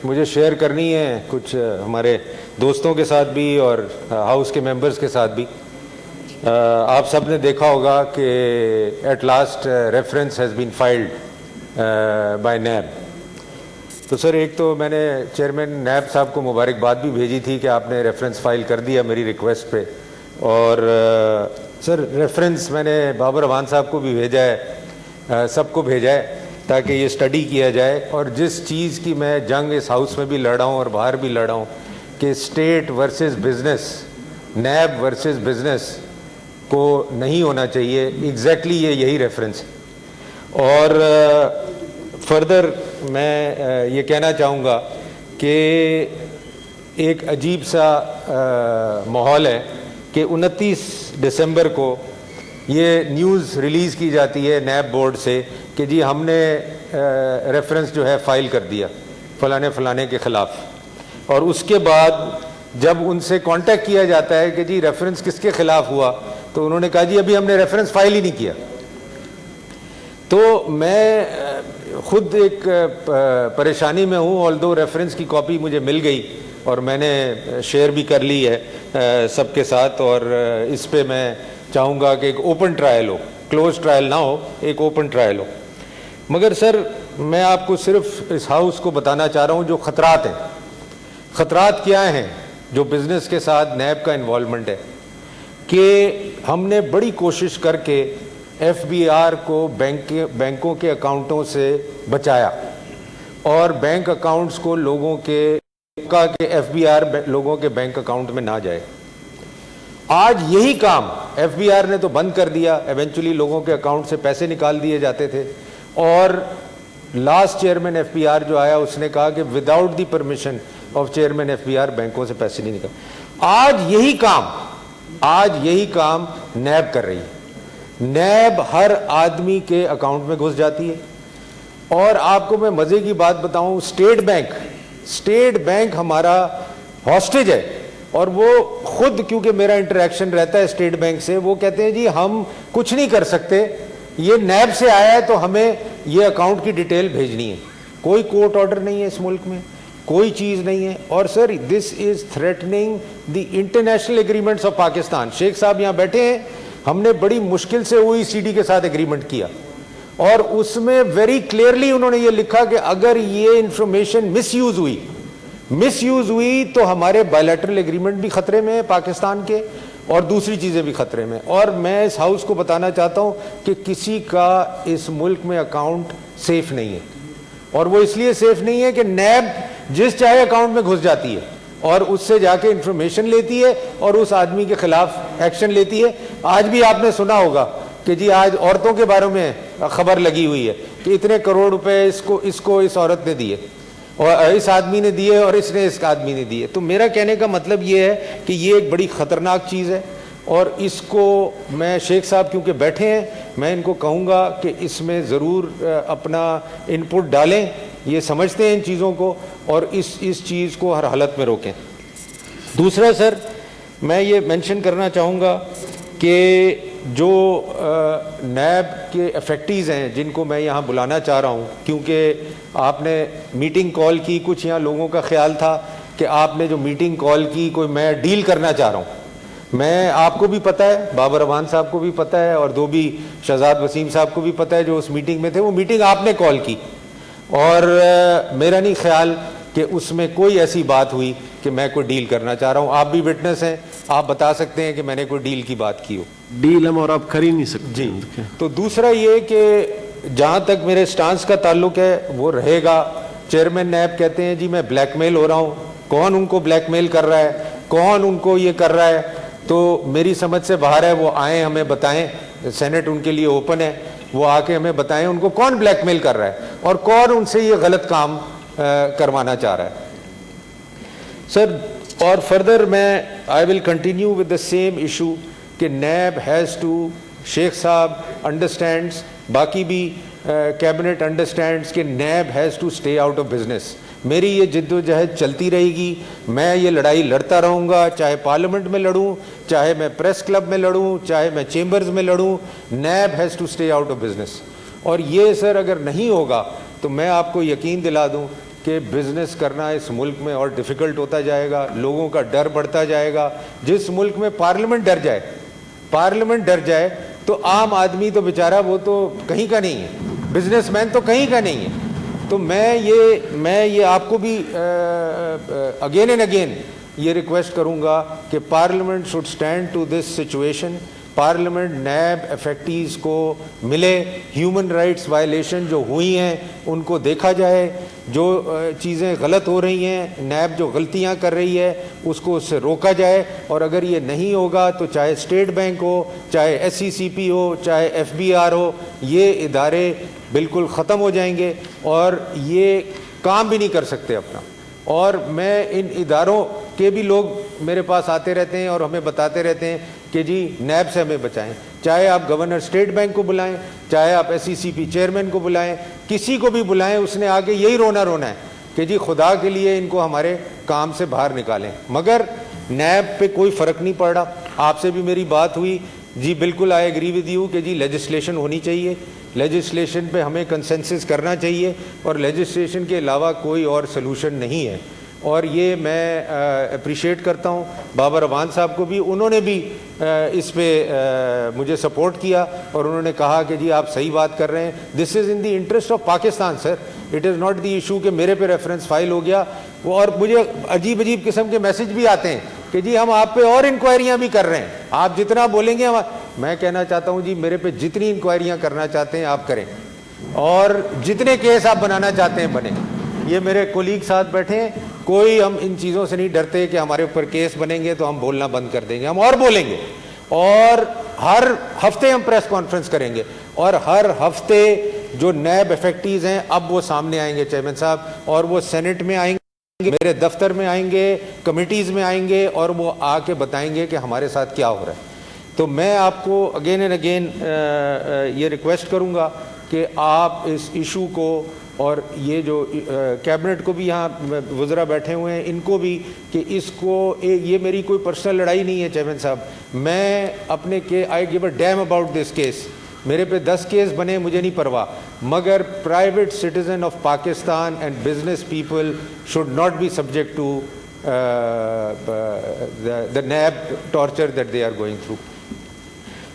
مجھے شیئر کرنی ہے کچھ ہمارے دوستوں کے ساتھ بھی اور ہاؤس کے ممبرز کے ساتھ بھی. آپ سب نے دیکھا ہوگا کہ at last reference has been filed by NAB. تو سر ایک تو میں نے چیئرمین نیب صاحب کو مبارکباد بھی بھیجی تھی کہ آپ نے ریفرنس فائل کر دیا میری ریکویسٹ پہ, اور سر ریفرنس میں نے بابر امان صاحب کو بھی بھیجا ہے, سب کو بھیجا ہے تاکہ یہ اسٹڈی کیا جائے. اور جس چیز کی میں جنگ اس ہاؤس میں بھی لڑا ہوں اور باہر بھی لڑا ہوں کہ state versus business, NAB versus business کو نہیں ہونا چاہیے, ایگزیکٹلی یہی ریفرنس. اور فردر میں یہ کہنا چاہوں گا کہ ایک عجیب سا ماحول ہے کہ 29 دسمبر کو یہ نیوز ریلیز کی جاتی ہے نیب بورڈ سے کہ جی ہم نے ریفرنس جو ہے فائل کر دیا فلانے کے خلاف. اور اس کے بعد جب ان سے کانٹیکٹ کیا جاتا ہے کہ جی ریفرنس کس کے خلاف ہوا, تو انہوں نے کہا جی ابھی ہم نے ریفرنس فائل ہی نہیں کیا. تو میں خود ایک پریشانی میں ہوں, آلدو ریفرنس کی کاپی مجھے مل گئی اور میں نے شیئر بھی کر لی ہے سب کے ساتھ. اور اس پہ میں چاہوں گا کہ ایک اوپن ٹرائل ہو, کلوز ٹرائل نہ ہو, ایک اوپن ٹرائل ہو. مگر سر میں آپ کو صرف اس ہاؤس کو بتانا چاہ رہا ہوں جو خطرات ہیں. خطرات کیا ہیں جو بزنس کے ساتھ نیب کا انوالومنٹ ہے, کہ ہم نے بڑی کوشش کر کے ایف بی آر کو بینکوں کے اکاؤنٹوں سے بچایا اور بینک اکاؤنٹس کو لوگوں کے ایف بی آر لوگوں کے بینک اکاؤنٹ میں نہ جائے. آج یہی کام ایف بی آر نے تو بند کر دیا, ایونچولی لوگوں کے اکاؤنٹ سے پیسے نکال دیے جاتے تھے. اور last chairman F B R جو آیا اس نے کہا کہ without the permission of chairman F B R بینکوں سے پیسے نہیں نکال. آج یہی کام نیب کر رہی ہے. نیب ہر آدمی کے اکاؤنٹ میں گھس جاتی ہے. اور آپ کو میں مزے کی بات بتاؤں, اسٹیٹ بینک ہمارا ہاسٹیج ہے. اور وہ خود, کیونکہ میرا انٹریکشن رہتا ہے اسٹیٹ بینک سے, وہ کہتے ہیں جی ہم کچھ نہیں کر سکتے, یہ نیب سے آیا ہے تو ہمیں یہ اکاؤنٹ کی ڈیٹیل بھیجنی ہے. کوئی کورٹ آرڈر نہیں ہے اس ملک میں, کوئی چیز نہیں ہے. اور sir this is threatening the international agreements of Pakistan. Sheikh صاحب یہاں بیٹھے ہیں, ہم نے بڑی مشکل سے OECD کے ساتھ ایگریمنٹ کیا اور اس میں ویری کلیئرلی انہوں نے یہ لکھا کہ اگر یہ انفارمیشن مس یوز ہوئی تو ہمارے بائیلیٹرل ایگریمنٹ بھی خطرے میں ہے پاکستان کے, اور دوسری چیزیں بھی خطرے میں. اور میں اس ہاؤس کو بتانا چاہتا ہوں کہ کسی کا اس ملک میں اکاؤنٹ سیف نہیں ہے. اور وہ اس لیے سیف نہیں ہے کہ نیب جس چاہے اکاؤنٹ میں گھس جاتی ہے اور اس سے جا کے انفارمیشن لیتی ہے اور اس آدمی کے خلاف ایکشن لیتی ہے. آج بھی آپ نے سنا ہوگا کہ جی آج عورتوں کے بارے میں خبر لگی ہوئی ہے کہ اتنے کروڑ روپے اس عورت نے دیے اور اس آدمی نے دیے اور اس آدمی نے دیے. تو میرا کہنے کا مطلب یہ ہے کہ یہ ایک بڑی خطرناک چیز ہے, اور اس کو میں شیخ صاحب کیونکہ بیٹھے ہیں, میں ان کو کہوں گا کہ اس میں ضرور اپنا ان پٹ ڈالیں, یہ سمجھتے ہیں ان چیزوں کو, اور اس چیز کو ہر حالت میں روکیں. دوسرا سر میں یہ مینشن کرنا چاہوں گا کہ جو نیب کے افیکٹیز ہیں جن کو میں یہاں بلانا چاہ رہا ہوں, کیونکہ آپ نے میٹنگ کال کی, کچھ یہاں لوگوں کا خیال تھا کہ آپ نے جو میٹنگ کال کی کوئی میں ڈیل کرنا چاہ رہا ہوں. میں آپ کو بھی پتہ ہے, بابر امان صاحب کو بھی پتہ ہے, اور بھی شہزاد وسیم صاحب کو بھی پتہ ہے جو اس میٹنگ میں تھے. وہ میٹنگ آپ نے کال کی اور میرا نہیں خیال کہ اس میں کوئی ایسی بات ہوئی کہ میں کوئی ڈیل کرنا چاہ رہا ہوں. آپ بھی وٹنس ہیں, آپ بتا سکتے ہیں کہ میں نے کوئی ڈیل کی بات کی ہو. ڈیل ہم اور آپ کر ہی نہیں سکتے. جی. تو دوسرا یہ کہ جہاں تک میرے سٹانس کا تعلق ہے وہ رہے گا. چیئرمین نیب کہتے ہیں جی میں بلیک میل ہو رہا ہوں, کون ان کو بلیک میل کر رہا ہے, کون ان کو یہ کر رہا ہے, تو میری سمجھ سے باہر ہے. وہ آئیں ہمیں بتائیں, سینٹ ان کے لیے اوپن ہے, وہ آ کے ہمیں بتائیں ان کو کون بلیک میل کر رہا ہے اور کون ان سے یہ غلط کام کروانا چاہ رہا ہے. سر اور فردر میں I will continue with the same issue کہ نیب ہیز ٹو, شیخ صاحب انڈرسٹینڈس, باقی بھی کیبنٹ انڈرسٹینڈس کہ NAB has to stay out of business. میری یہ جد و جہد چلتی رہے گی, میں یہ لڑائی لڑتا رہوں گا, چاہے پارلیمنٹ میں لڑوں, چاہے میں پریس کلب میں لڑوں, چاہے میں چیمبرز میں لڑوں. NAB has to stay out of business. اور یہ سر اگر نہیں ہوگا تو میں آپ کو یقین دلا دوں کہ بزنس کرنا اس ملک میں اور ڈیفیکلٹ ہوتا جائے گا, لوگوں کا ڈر بڑھتا جائے گا. جس ملک میں پارلیمنٹ ڈر جائے تو عام آدمی تو بیچارہ وہ تو کہیں کا نہیں ہے, بزنس مین تو کہیں کا نہیں ہے. تو میں یہ آپ کو بھی اگین اینڈ اگین یہ ریکویسٹ کروں گا کہ parliament should stand to this situation. Parliament NAB affectees کو ملے, ہیومن رائٹس وائلیشن جو ہوئی ہیں ان کو دیکھا جائے, جو چیزیں غلط ہو رہی ہیں, نیب جو غلطیاں کر رہی ہے اس کو اس سے روکا جائے. اور اگر یہ نہیں ہوگا تو چاہے اسٹیٹ بینک ہو, چاہے SECP ہو, چاہے FBR ہو, یہ ادارے بالکل ختم ہو جائیں گے اور یہ کام بھی نہیں کر سکتے اپنا. اور میں ان اداروں کے بھی لوگ میرے پاس آتے رہتے ہیں اور ہمیں بتاتے رہتے ہیں کہ جی نیب سے ہمیں بچائیں. چاہے آپ گورنر اسٹیٹ بینک کو بلائیں, چاہے آپ SECP چیئرمین کو بلائیں, کسی کو بھی بلائیں, اس نے آگے یہی رونا ہے کہ جی خدا کے لیے ان کو ہمارے کام سے باہر نکالیں. مگر نیب پہ کوئی فرق نہیں پڑ رہا. آپ سے بھی میری بات ہوئی, جی بالکل آئی ایگری ود یو کہ جی لیجسلیشن ہونی چاہیے, لیجسلیشن پہ ہمیں کنسنسس کرنا چاہیے اور لیجسلیشن کے علاوہ کوئی اور سلوشن نہیں ہے. اور یہ میں اپریشیٹ کرتا ہوں بابر اعوان صاحب کو بھی, انہوں نے بھی اس پہ مجھے سپورٹ کیا اور انہوں نے کہا کہ جی آپ صحیح بات کر رہے ہیں, this is in the interest of Pakistan sir, it is not the issue کہ میرے پہ ریفرنس فائل ہو گیا. اور مجھے عجیب قسم کے میسج بھی آتے ہیں کہ جی ہم آپ پہ اور انکوائریاں بھی کر رہے ہیں, آپ جتنا بولیں گے. میں کہنا چاہتا ہوں جی میرے پہ جتنی انکوائریاں کرنا چاہتے ہیں آپ کریں, اور جتنے کیس آپ بنانا چاہتے ہیں بنیں. یہ میرے کولیگ ساتھ بیٹھے ہیں, کوئی ہم ان چیزوں سے نہیں ڈرتے کہ ہمارے اوپر کیس بنیں گے تو ہم بولنا بند کر دیں گے. ہم اور بولیں گے, اور ہر ہفتے ہم پریس کانفرنس کریں گے, اور ہر ہفتے جو نیب افیکٹیز ہیں اب وہ سامنے آئیں گے چیئرمین صاحب, اور وہ سینٹ میں آئیں گے, میرے دفتر میں آئیں گے, کمیٹیز میں آئیں گے, اور وہ آ کے بتائیں گے کہ ہمارے ساتھ کیا ہو رہا ہے. تو میں آپ کو اگین اینڈ اگین یہ ریکویسٹ کروں گا کہ آپ اس ایشو کو, اور یہ جو کیبنٹ کو بھی, یہاں وزراء بیٹھے ہوئے ہیں ان کو بھی, کہ اس کو, یہ میری کوئی پرسنل لڑائی نہیں ہے چیئرمین صاحب, میں اپنے I give a damn about this case. میرے پہ 10 کیس بنے مجھے نہیں پرواہ, مگر private citizen of Pakistan and business people should not be subject to the NAB torture that they are going through.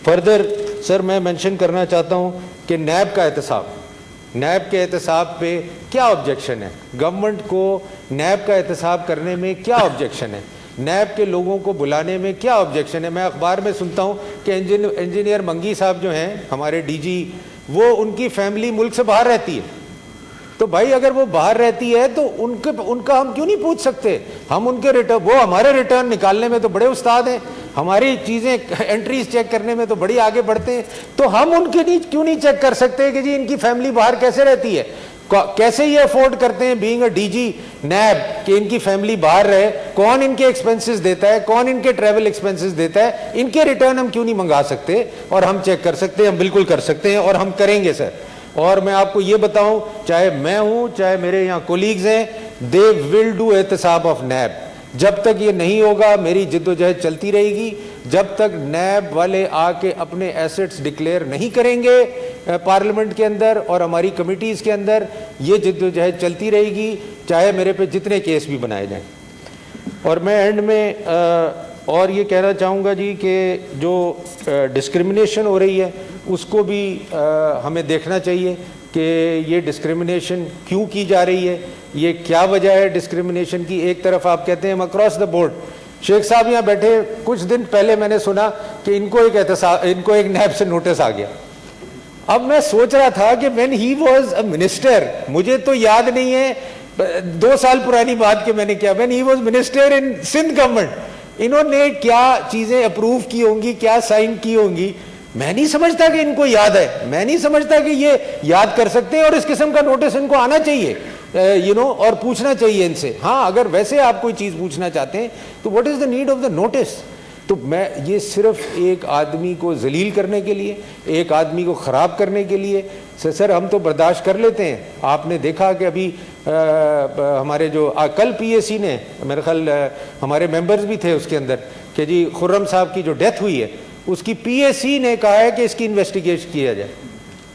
Further sir میں مینشن کرنا چاہتا ہوں کہ نیب کا احتساب, نیب کے احتساب پہ کیا آبجیکشن ہے؟ گورنمنٹ کو نیب کا احتساب کرنے میں کیا آبجیکشن ہے؟ نیب کے لوگوں کو بلانے میں کیا آبجیکشن ہے؟ میں اخبار میں سنتا ہوں کہ انجینئر منگی صاحب جو ہیں ہمارے DG, وہ ان کی فیملی ملک سے باہر رہتی ہے. تو بھائی اگر وہ باہر رہتی ہے تو ان کا ہم کیوں نہیں پوچھ سکتے؟ ہم ان کے ریٹرن, وہ ہمارے ریٹرن نکالنے میں تو بڑے استاد ہیں, ہماری چیزیں انٹریز چیک کرنے میں تو بڑی آگے بڑھتے ہیں, تو ہم ان کے کیوں نہیں چیک کر سکتے کہ جی ان کی فیملی باہر کیسے رہتی ہے, کیسے یہ افورڈ کرتے ہیں بینگ اے DG نیب کہ ان کی فیملی باہر رہے, کون ان کے ایکسپنسز دیتا ہے, کون ان کے ٹریول ایکسپنسز دیتا ہے, ان کے ریٹرن ہم کیوں نہیں منگا سکتے اور ہم چیک کر سکتے ہیں؟ ہم بالکل کر سکتے ہیں اور ہم کریں گے سر. اور میں آپ کو یہ بتاؤں, چاہے میں ہوں چاہے میرے یہاں کولیگز ہیں, دے ول ڈو احتساب آف نیب. جب تک یہ نہیں ہوگا میری جد و جہد چلتی رہے گی, جب تک نیب والے آ کے اپنے ایسٹس ڈکلیئر نہیں کریں گے پارلیمنٹ کے اندر اور ہماری کمیٹیز کے اندر, یہ جد و جہد چلتی رہے گی, چاہے میرے پہ جتنے کیس بھی بنائے جائیں. اور میں اینڈ میں اور یہ کہنا چاہوں گا جی کہ جو ڈسکرمنیشن ہو رہی ہے اس کو بھی ہمیں دیکھنا چاہیے کہ یہ ڈسکرمنیشن کیوں کی جا رہی ہے, یہ کیا وجہ ہے ڈسکرمنیشن کی. ایک طرف آپ کہتے ہیں اکراس دا بورڈ, شیخ صاحب یہاں بیٹھے, کچھ دن پہلے میں نے سنا کہ ان کو ایک نیب سے نوٹس آ گیا. اب میں سوچ رہا تھا کہ when he was a minister, مجھے تو یاد نہیں ہے 2 سال پرانی بات کہ میں نے کیا, when he was minister in Sindh government, انہوں نے کیا چیزیں اپروو کی ہوں گی, کیا سائن کی ہوں گی. میں نہیں سمجھتا کہ ان کو یاد ہے, میں نہیں سمجھتا کہ یہ یاد کر سکتے ہیں, اور اس قسم کا نوٹس ان کو آنا چاہیے اور پوچھنا چاہیے ان سے. ہاں اگر ویسے آپ کوئی چیز پوچھنا چاہتے ہیں تو what is the need of the notice؟ تو میں یہ صرف ایک آدمی کو ذلیل کرنے کے لیے, ایک آدمی کو خراب کرنے کے لیے, سر ہم تو برداشت کر لیتے ہیں. آپ نے دیکھا کہ ابھی ہمارے جو کل PAC نے, میرے خیال ہمارے ممبرز بھی تھے اس کے اندر, کہ جی خرم صاحب کی جو ڈیتھ ہوئی ہے اس کی PAC نے کہا ہے کہ اس کی انویسٹیگیشن کیا جائے.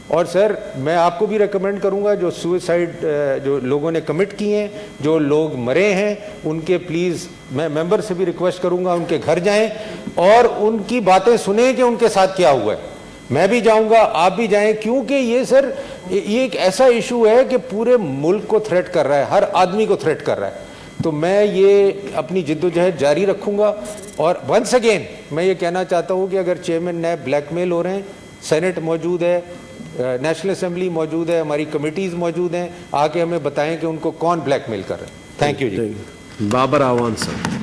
اور سر میں آپ کو بھی ریکمینڈ کروں گا جو سوئسائڈ جو لوگوں نے کمٹ کیے ہیں, جو لوگ مرے ہیں, ان کے پلیز میں ممبر سے بھی ریکویسٹ کروں گا ان کے گھر جائیں اور ان کی باتیں سنیں کہ ان کے ساتھ کیا ہوا ہے. میں بھی جاؤں گا, آپ بھی جائیں, کیونکہ یہ سر یہ ایک ایسا ایشو ہے کہ پورے ملک کو تھریٹ کر رہا ہے, ہر آدمی کو تھریٹ کر رہا ہے. تو میں یہ اپنی جد و جہد جاری رکھوں گا. اور ونس اگین میں یہ کہنا چاہتا ہوں کہ اگر چیئرمین نیب بلیک میل ہو رہے ہیں, سینٹ موجود ہے, نیشنل اسمبلی موجود ہے, ہماری کمیٹیز موجود ہیں, آ کے ہمیں بتائیں کہ ان کو کون بلیک میل کر رہے ہیں. تھینک یو جی. بابر آوان صاحب.